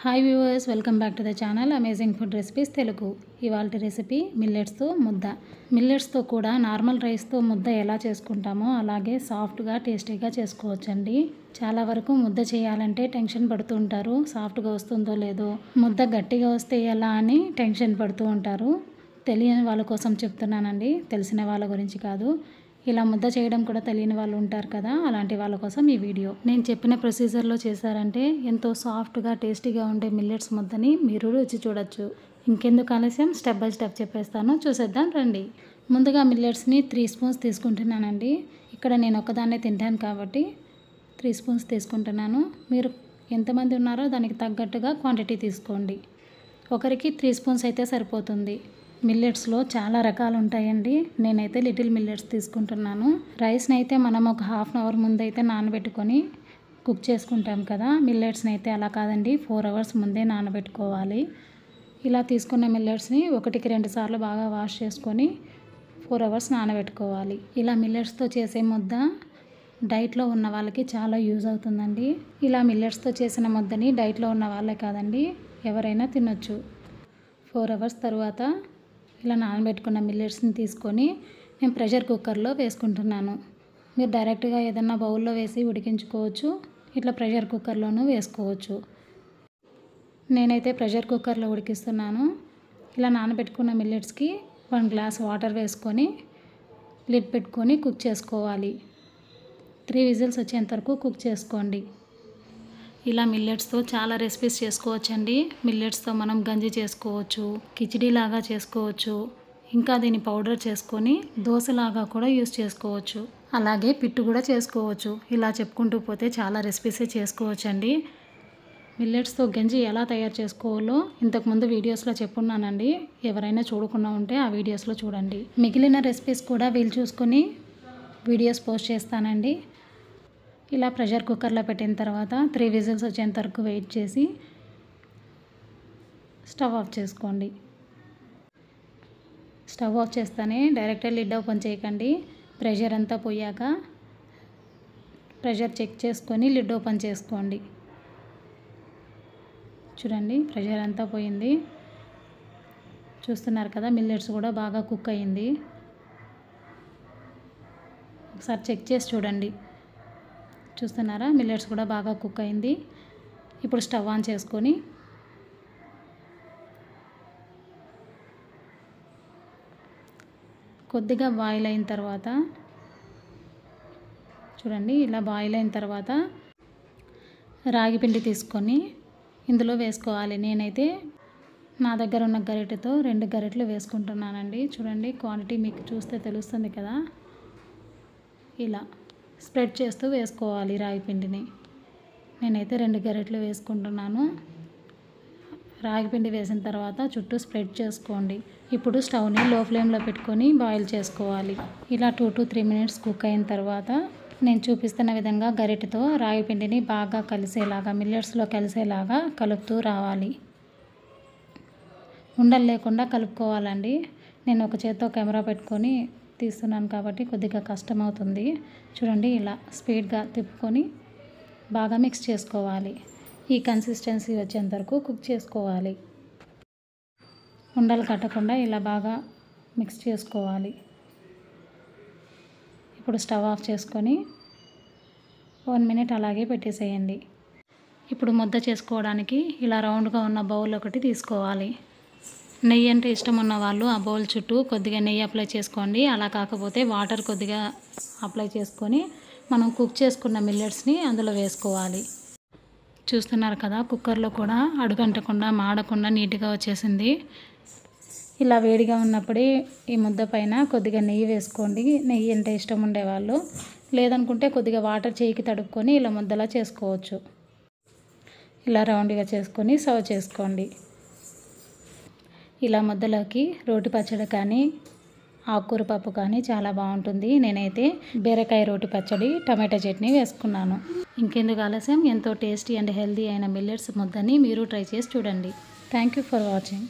Hi viewers, welcome back to the channel amazing food recipes Telugu. ఇవాళ recipe మిల్లెట్స్తో ముద్ద. మిల్లెట్స్తో కూడా normal రైస్తో ముద్ద ఎలా చేసుకుంటామో అలాగే సాఫ్ట్గా టేస్టీగా చేసుకోవచ్చండి. చాలా వరకు ముద్ద చేయాలంటే టెన్షన్ పడుతూ ఉంటారు, సాఫ్ట్గా వస్తుందో లేదో, ముద్ద గట్టిగా వస్తే ఎలా అని టెన్షన్ పడుతూ ఉంటారు. తెలియని వాళ్ళ కోసం చెప్తున్నానండి, తెలిసిన వాళ్ళ గురించి కాదు. ఇలా ముద్ద చేయడం కూడా తెలియని వాళ్ళు ఉంటారు కదా, అలాంటి వాళ్ళ కోసం ఈ వీడియో. నేను చెప్పిన ప్రొసీజర్లో చేశారంటే ఎంతో సాఫ్ట్గా టేస్టీగా ఉండే మిల్లెట్స్ ముద్దని మీరు రుచి చూడొచ్చు. ఇంకెందుకు ఆలస్యం, స్టెప్ బై స్టెప్ చెప్పేస్తాను, చూసేద్దాం రండి. ముందుగా మిల్లెట్స్ని 3 స్పూన్స్ తీసుకుంటున్నానండి. ఇక్కడ నేను ఒకదాన్నే తింటాను కాబట్టి 3 స్పూన్స్ తీసుకుంటున్నాను. మీరు ఎంతమంది ఉన్నారో దానికి తగ్గట్టుగా క్వాంటిటీ తీసుకోండి. ఒకరికి 3 స్పూన్స్ అయితే సరిపోతుంది. మిల్లెట్స్లో చాలా రకాలు ఉంటాయండి. నేనైతే లిటిల్ మిల్లెట్స్ తీసుకుంటున్నాను. రైస్ని అయితే మనం ఒక హాఫ్ అన్ అవర్ ముందైతే నానబెట్టుకొని కుక్ చేసుకుంటాం కదా, మిల్లెట్స్ని అయితే అలా కాదండి, 4 అవర్స్ ముందే నానబెట్టుకోవాలి. ఇలా తీసుకున్న మిల్లెట్స్ని 1కి 2 సార్లు బాగా వాష్ చేసుకొని 4 అవర్స్ నానబెట్టుకోవాలి. ఇలా మిల్లెట్స్తో చేసే ముద్ద డైట్లో ఉన్న వాళ్ళకి చాలా యూజ్ అవుతుందండి. ఇలా మిల్లెట్స్తో చేసిన ముద్దని డైట్లో ఉన్న వాళ్ళే కాదండి, ఎవరైనా తినొచ్చు. 4 అవర్స్ తర్వాత ఇలా నానబెట్టుకున్న మిల్లెట్స్ని తీసుకొని నేను ప్రెషర్ కుక్కర్లో వేసుకుంటున్నాను. మీరు డైరెక్ట్గా ఏదన్నా బౌల్లో వేసి ఉడికించుకోవచ్చు, ఇట్లా ప్రెషర్ కుక్కర్లోనూ వేసుకోవచ్చు. నేనైతే ప్రెషర్ కుక్కర్లో ఉడికిస్తున్నాను. ఇలా నానబెట్టుకున్న మిల్లెట్స్కి 1 గ్లాస్ వాటర్ వేసుకొని లిడ్ పెట్టుకొని కుక్ చేసుకోవాలి. 3 విజిల్స్ వచ్చేంత వరకు కుక్ చేసుకోండి. ఇలా మిల్లెట్స్తో చాలా రెసిపీస్ చేసుకోవచ్చండి. మిల్లెట్స్తో మనం గంజి చేసుకోవచ్చు, కిచిడీ లాగా చేసుకోవచ్చు, ఇంకా దీన్ని పౌడర్ చేసుకొని దోశలాగా కూడా యూస్ చేసుకోవచ్చు, అలాగే పిట్టు కూడా చేసుకోవచ్చు. ఇలా చెప్పుకుంటూ పోతే చాలా రెసిపీసే చేసుకోవచ్చండి. మిల్లెట్స్తో గంజి ఎలా తయారు చేసుకోవాలో ఇంతకుముందు వీడియోస్లో చెప్పున్నానండి. ఎవరైనా చూడకుండా ఉంటే ఆ వీడియోస్లో చూడండి. మిగిలిన రెసిపీస్ కూడా వీలు చూసుకొని వీడియోస్ పోస్ట్ చేస్తానండి. ఇలా ప్రెషర్ కుక్కర్లో పెట్టిన తర్వాత 3 విజిల్స్ వచ్చేంత వరకు వెయిట్ చేసి స్టవ్ ఆఫ్ చేసుకోండి. స్టవ్ ఆఫ్ చేస్తానే డైరెక్ట్గా లిడ్ ఓపెన్ చేయకండి. ప్రెషర్ అంతా పోయాక ప్రెషర్ చెక్ చేసుకొని లిడ్ ఓపెన్ చేసుకోండి. చూడండి, ప్రెషర్ అంతా పోయింది. చూస్తున్నారు కదా, మిల్లెట్స్ కూడా బాగా కుక్ అయ్యింది. ఒకసారి చెక్ చేసి చూడండి. చూస్తున్నారా, మిల్లెట్స్ కూడా బాగా కుక్ అయింది. ఇప్పుడు స్టవ్ ఆన్ చేసుకొని కొద్దిగా బాయిల్ అయిన తర్వాత చూడండి, ఇలా బాయిల్ అయిన తర్వాత రాగి పిండి తీసుకొని ఇందులో వేసుకోవాలి. నేనైతే నా దగ్గర ఉన్న గరిటెతో 2 గరిటెలు వేసుకుంటున్నానండి. చూడండి, క్వాంటిటీ మీకు చూస్తే తెలుస్తుంది కదా, ఇలా స్ప్రెడ్ చేస్తూ వేసుకోవాలి రాగి పిండిని. నేనైతే 2 గరిటెలు వేసుకుంటున్నాను. రాగి పిండి వేసిన తర్వాత చుట్టూ స్ప్రెడ్ చేసుకోండి. ఇప్పుడు స్టవ్ని లో ఫ్లేమ్లో పెట్టుకొని బాయిల్ చేసుకోవాలి. ఇలా 2 to 3 మినిట్స్ కుక్ అయిన తర్వాత నేను చూపిస్తున్న విధంగా గరిటెతో రాగి పిండిని బాగా కలిసేలాగా, మిల్లెట్స్లో కలిసేలాగా కలుపుతూ రావాలి. ఉండలు లేకుండా కలుపుకోవాలండి. నేను ఒక చేత్తో కెమెరా పెట్టుకొని తీస్తున్నాను కాబట్టి కొద్దిగా కష్టం అవుతుంది. చూడండి, ఇలా స్పీడ్గా తిప్పుకొని బాగా మిక్స్ చేసుకోవాలి. ఈ కన్సిస్టెన్సీ వచ్చేంత వరకు కుక్ చేసుకోవాలి. ఉండలు కట్టకుండా ఇలా బాగా మిక్స్ చేసుకోవాలి. ఇప్పుడు స్టవ్ ఆఫ్ చేసుకొని 1 మినిట్ అలాగే పెట్టేసేయండి. ఇప్పుడు ముద్ద చేసుకోవడానికి ఇలా రౌండ్గా ఉన్న బౌల్ ఒకటి తీసుకోవాలి. నెయ్యి అంటే ఇష్టం ఉన్న వాళ్ళు ఆ బౌల్ చుట్టూ కొద్దిగా నెయ్యి అప్లై చేసుకోండి. అలా కాకపోతే వాటర్ కొద్దిగా అప్లై చేసుకొని మనం కుక్ చేసుకున్న మిల్లెట్స్ని అందులో వేసుకోవాలి. చూస్తున్నారు కదా, కుక్కర్లో కూడా అడుగంటకుండా మాడకుండా నీట్గా వచ్చేసింది. ఇలా వేడిగా ఉన్నప్పుడే ఈ ముద్ద పైన కొద్దిగా నెయ్యి వేసుకోండి. నెయ్యి అంటే ఇష్టం ఉండేవాళ్ళు, లేదనుకుంటే కొద్దిగా వాటర్ చేయికి తడుపుకొని ఇలా ముద్దలా చేసుకోవచ్చు. ఇలా రౌండ్గా చేసుకొని సర్వ్ చేసుకోండి. ఇలా ముద్దలోకి రోటి పచ్చడి కానీ ఆకుకూర పప్పు కానీ చాలా బాగుంటుంది. నేనైతే బీరకాయ రోటి పచ్చడి, టమాటా చట్నీ వేసుకున్నాను. ఇంకెందుకు ఆలస్యం, ఎంతో టేస్టీ అండ్ హెల్తీ అయిన మిల్లెట్స్ ముద్దని మీరు ట్రై చేసి చూడండి. Thank you for watching.